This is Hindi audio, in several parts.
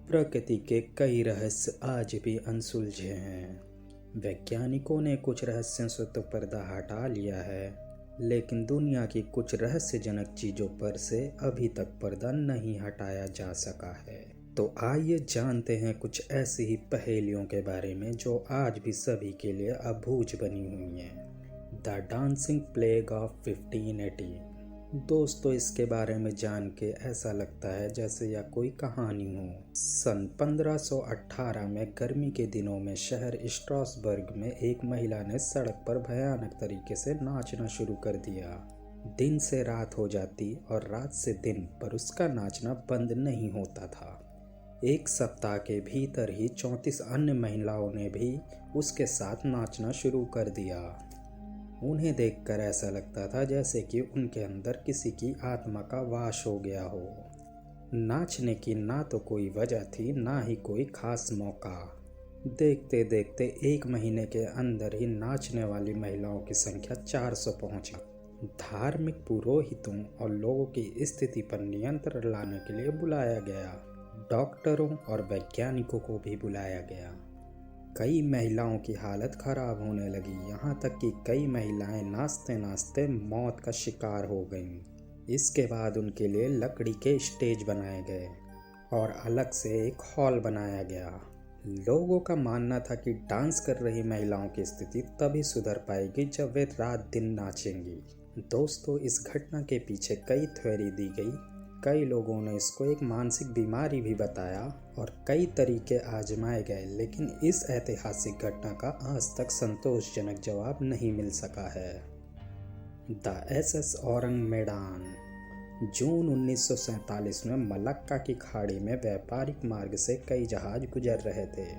प्रकृति के कई रहस्य आज भी अनसुलझे हैं। वैज्ञानिकों ने कुछ रहस्यों से तो पर्दा हटा लिया है, लेकिन दुनिया की कुछ रहस्यजनक चीजों पर से अभी तक पर्दा नहीं हटाया जा सका है। तो आइए जानते हैं कुछ ऐसी ही पहेलियों के बारे में जो आज भी सभी के लिए अबूझ बनी हुई हैं। The dancing plague of 1580। दोस्तों, इसके बारे में जान के ऐसा लगता है जैसे यह कोई कहानी हो। सन 1518 में गर्मी के दिनों में शहर स्ट्रासबर्ग में एक महिला ने सड़क पर भयानक तरीके से नाचना शुरू कर दिया। दिन से रात हो जाती और रात से दिन, पर उसका नाचना बंद नहीं होता था। एक सप्ताह के भीतर ही 34 अन्य महिलाओं ने भी उसके साथ नाचना शुरू कर दिया। उन्हें देखकर ऐसा लगता था जैसे कि उनके अंदर किसी की आत्मा का वास हो गया हो। नाचने की ना तो कोई वजह थी, ना ही कोई खास मौका। देखते देखते एक महीने के अंदर ही नाचने वाली महिलाओं की संख्या 400 पहुंची। धार्मिक पुरोहितों और लोगों की स्थिति पर नियंत्रण लाने के लिए बुलाया गया। डॉक्टरों और वैज्ञानिकों को भी बुलाया गया। कई महिलाओं की हालत खराब होने लगी, यहाँ तक कि कई महिलाएं नाचते नाचते मौत का शिकार हो गईं। इसके बाद उनके लिए लकड़ी के स्टेज बनाए गए और अलग से एक हॉल बनाया गया। लोगों का मानना था कि डांस कर रही महिलाओं की स्थिति तभी सुधर पाएगी जब वे रात दिन नाचेंगी। दोस्तों, इस घटना के पीछे कई थ्योरी दी गई। कई लोगों ने इसको एक मानसिक बीमारी भी बताया और कई तरीके आजमाए गए, लेकिन इस ऐतिहासिक घटना का आज तक संतोषजनक जवाब नहीं मिल सका है। The SS Ourang Medan. जून 1947 में मलक्का की खाड़ी में व्यापारिक मार्ग से कई जहाज गुजर रहे थे।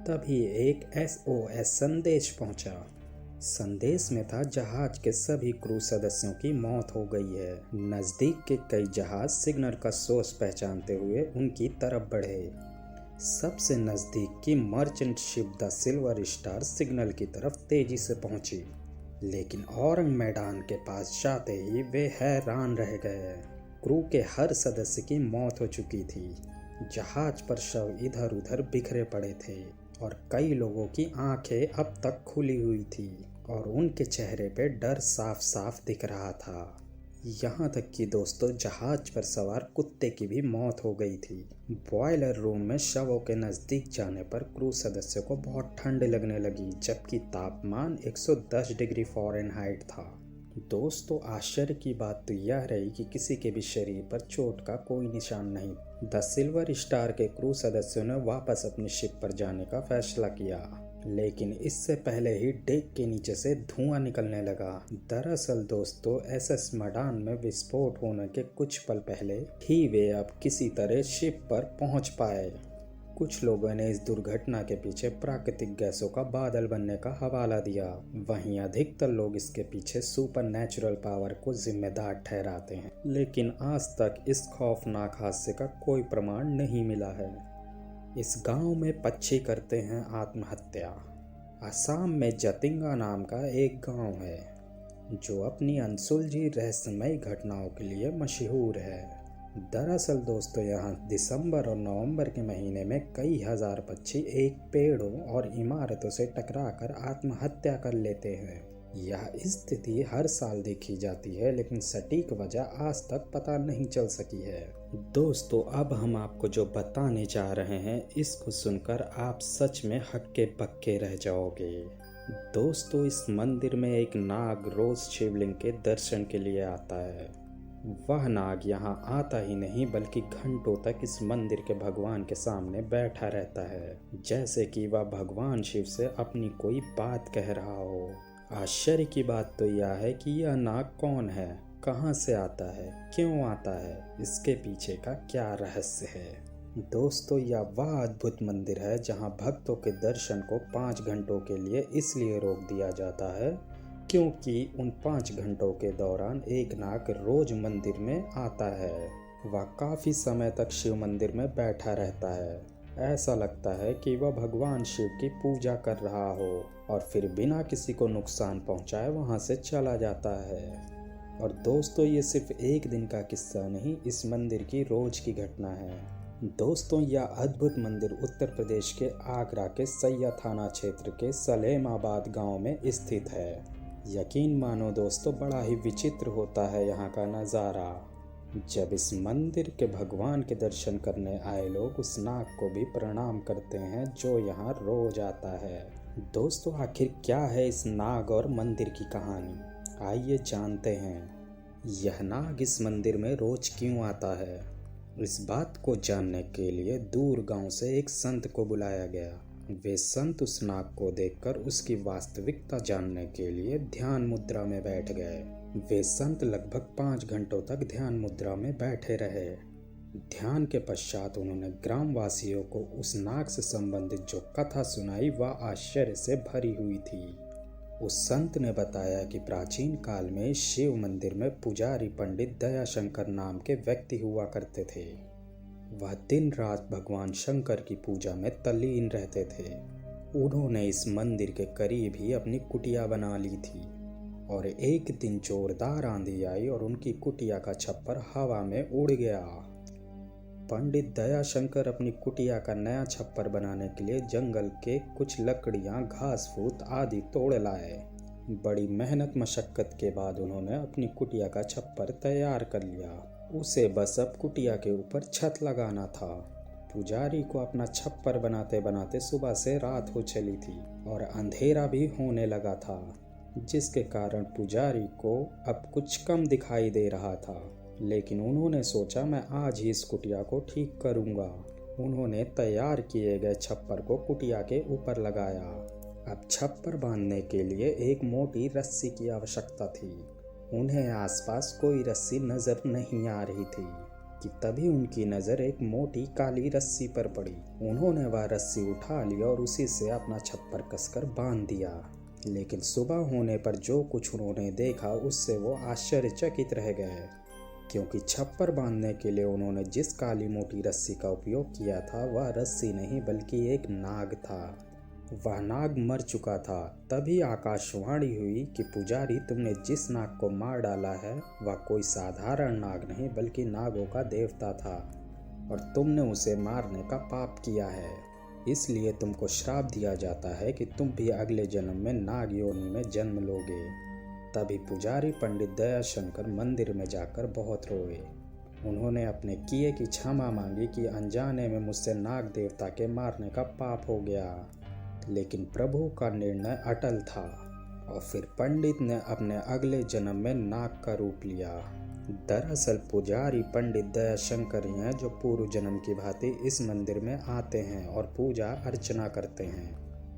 तभी एक SOS संदेश पहुंचा। संदेश में था, जहाज के सभी क्रू सदस्यों की मौत हो गई है। नज़दीक के कई जहाज सिग्नल का सोर्स पहचानते हुए उनकी तरफ बढ़े। सबसे नज़दीक की merchant ship the silver star signal की तरफ तेजी से पहुंची, लेकिन औरंग मैदान के पास जाते ही वे हैरान रह गए। क्रू के हर सदस्य की मौत हो चुकी थी। जहाज पर शव इधर उधर बिखरे पड़े थे और कई लोगों की आंखें अब तक खुली हुई थी और उनके चेहरे पे डर साफ साफ दिख रहा था। यहाँ तक कि दोस्तों, जहाज पर सवार कुत्ते की भी मौत हो गई थी। बॉयलर रूम में शवों के नज़दीक जाने पर क्रू सदस्यों को बहुत ठंड लगने लगी, जबकि तापमान 110 डिग्री फ़ारेनहाइट था। दोस्तों, आश्चर्य की बात तो यह रही कि किसी के भी शरीर पर चोट का कोई निशान नहीं। द सिल्वर स्टार के क्रू सदस्यों ने वापस अपनी शिप पर जाने का फैसला किया, लेकिन इससे पहले ही डेक के नीचे से धुआं निकलने लगा। दरअसल दोस्तों, SS मडान में विस्फोट होने के कुछ पल पहले ही वे अब किसी तरह शिप पर पहुंच पाए। कुछ लोगों ने इस दुर्घटना के पीछे प्राकृतिक गैसों का बादल बनने का हवाला दिया। वहीं अधिकतर लोग इसके पीछे सुपर नेचुरल पावर को जिम्मेदार ठहराते हैं, लेकिन आज तक इस खौफनाक हादसे का कोई प्रमाण नहीं मिला है। इस गांव में पक्षी करते हैं आत्महत्या। असम में जतिंगा नाम का एक गांव है जो अपनी अनसुलझी रहस्यमयी घटनाओं के लिए मशहूर है। दरअसल दोस्तों, यहाँ दिसंबर और नवंबर के महीने में कई हजार पक्षी एक पेड़ों और इमारतों से टकराकर आत्महत्या कर लेते हैं। यह स्थिति हर साल देखी जाती है, लेकिन सटीक वजह आज तक पता नहीं चल सकी है। दोस्तों, अब हम आपको जो बताने जा रहे हैं, इसको सुनकर आप सच में हक्के बक्के रह जाओगे। दोस्तों, इस मंदिर में एक नाग रोज शिवलिंग के दर्शन के लिए आता है। वह नाग यहाँ आता ही नहीं, बल्कि घंटों तक इस मंदिर के भगवान के सामने बैठा रहता है, जैसे कि वह भगवान शिव से अपनी कोई बात कह रहा हो। आश्चर्य की बात तो यह है कि यह नाग कौन है, कहाँ से आता है, क्यों आता है, इसके पीछे का क्या रहस्य है। दोस्तों, यह वह अद्भुत मंदिर है जहाँ भक्तों के दर्शन को 5 घंटों के लिए इसलिए रोक दिया जाता है क्योंकि उन 5 घंटों के दौरान एक नाग रोज मंदिर में आता है। वह काफ़ी समय तक शिव मंदिर में बैठा रहता है। ऐसा लगता है कि वह भगवान शिव की पूजा कर रहा हो और फिर बिना किसी को नुकसान पहुंचाए वहां से चला जाता है। और दोस्तों, ये सिर्फ एक दिन का किस्सा नहीं, इस मंदिर की रोज की घटना है। दोस्तों, यह अद्भुत मंदिर उत्तर प्रदेश के आगरा के सैया थाना क्षेत्र के सलेमाबाद गांव में स्थित है। यकीन मानो दोस्तों, बड़ा ही विचित्र होता है यहाँ का नज़ारा। जब इस मंदिर के भगवान के दर्शन करने आए लोग उस नाग को भी प्रणाम करते हैं जो यहाँ रोज आता है। दोस्तों, आखिर क्या है इस नाग और मंदिर की कहानी, आइए जानते हैं। यह नाग इस मंदिर में रोज क्यों आता है, इस बात को जानने के लिए दूर गांव से एक संत को बुलाया गया। वे संत उस नाग को देखकर उसकी वास्तविकता जानने के लिए ध्यान मुद्रा में बैठ गए। वे संत लगभग 5 घंटों तक ध्यान मुद्रा में बैठे रहे। ध्यान के पश्चात उन्होंने ग्रामवासियों को उस नाग से संबंधित जो कथा सुनाई वह आश्चर्य से भरी हुई थी। उस संत ने बताया कि प्राचीन काल में शिव मंदिर में पुजारी पंडित दयाशंकर नाम के व्यक्ति हुआ करते थे। वह दिन रात भगवान शंकर की पूजा में तल्लीन रहते थे। उन्होंने इस मंदिर के करीब ही अपनी कुटिया बना ली थी और एक दिन जोरदार आंधी आई और उनकी कुटिया का छप्पर हवा में उड़ गया। पंडित दयाशंकर अपनी कुटिया का नया छप्पर बनाने के लिए जंगल के कुछ लकड़ियां, घास फूस आदि तोड़ लाए। बड़ी मेहनत मशक्कत के बाद उन्होंने अपनी कुटिया का छप्पर तैयार कर लिया। उसे बस अब कुटिया के ऊपर छत लगाना था। पुजारी को अपना छप्पर बनाते बनाते सुबह से रात हो चली थी और अंधेरा भी होने लगा था, जिसके कारण पुजारी को अब कुछ कम दिखाई दे रहा था। लेकिन उन्होंने सोचा, मैं आज ही इस कुटिया को ठीक करूंगा। उन्होंने तैयार किए गए छप्पर को कुटिया के ऊपर लगाया। अब छप्पर बांधने के लिए एक मोटी रस्सी की आवश्यकता थी। उन्हें आसपास कोई रस्सी नजर नहीं आ रही थी कि तभी उनकी नज़र एक मोटी काली रस्सी पर पड़ी। उन्होंने वह रस्सी उठा ली और उसी से अपना छप्पर कसकर बांध दिया। लेकिन सुबह होने पर जो कुछ उन्होंने देखा उससे वो आश्चर्यचकित रह गए, क्योंकि छप्पर बांधने के लिए उन्होंने जिस काली मोटी रस्सी का उपयोग किया था वह रस्सी नहीं बल्कि एक नाग था। वह नाग मर चुका था। तभी आकाशवाणी हुई कि पुजारी, तुमने जिस नाग को मार डाला है वह कोई साधारण नाग नहीं बल्कि नागों का देवता था और तुमने उसे मारने का पाप किया है। इसलिए तुमको श्राप दिया जाता है कि तुम भी अगले जन्म में नाग योनि में जन्म लोगे। तभी पुजारी पंडित दयाशंकर मंदिर में जाकर बहुत रोए। उन्होंने अपने किए की क्षमा मांगी कि अनजाने में मुझसे नाग देवता के मारने का पाप हो गया। लेकिन प्रभु का निर्णय अटल था और फिर पंडित ने अपने अगले जन्म में नाग का रूप लिया। दरअसल पुजारी पंडित दयाशंकर ही हैं जो पूर्व जन्म की भांति इस मंदिर में आते हैं और पूजा अर्चना करते हैं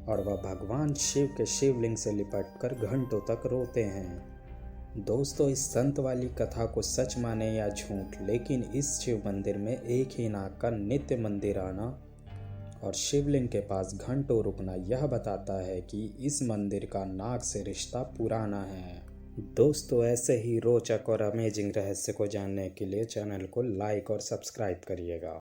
और वह भगवान शिव के शिवलिंग से लिपटकर घंटों तक रोते हैं। दोस्तों, इस संत वाली कथा को सच माने या झूठ, लेकिन इस शिव मंदिर में एक ही नाग का नित्य मंदिर आना और शिवलिंग के पास घंटों रुकना यह बताता है कि इस मंदिर का नाग से रिश्ता पुराना है। दोस्तों, ऐसे ही रोचक और अमेजिंग रहस्य को जानने के लिए चैनल को लाइक और सब्सक्राइब करिएगा।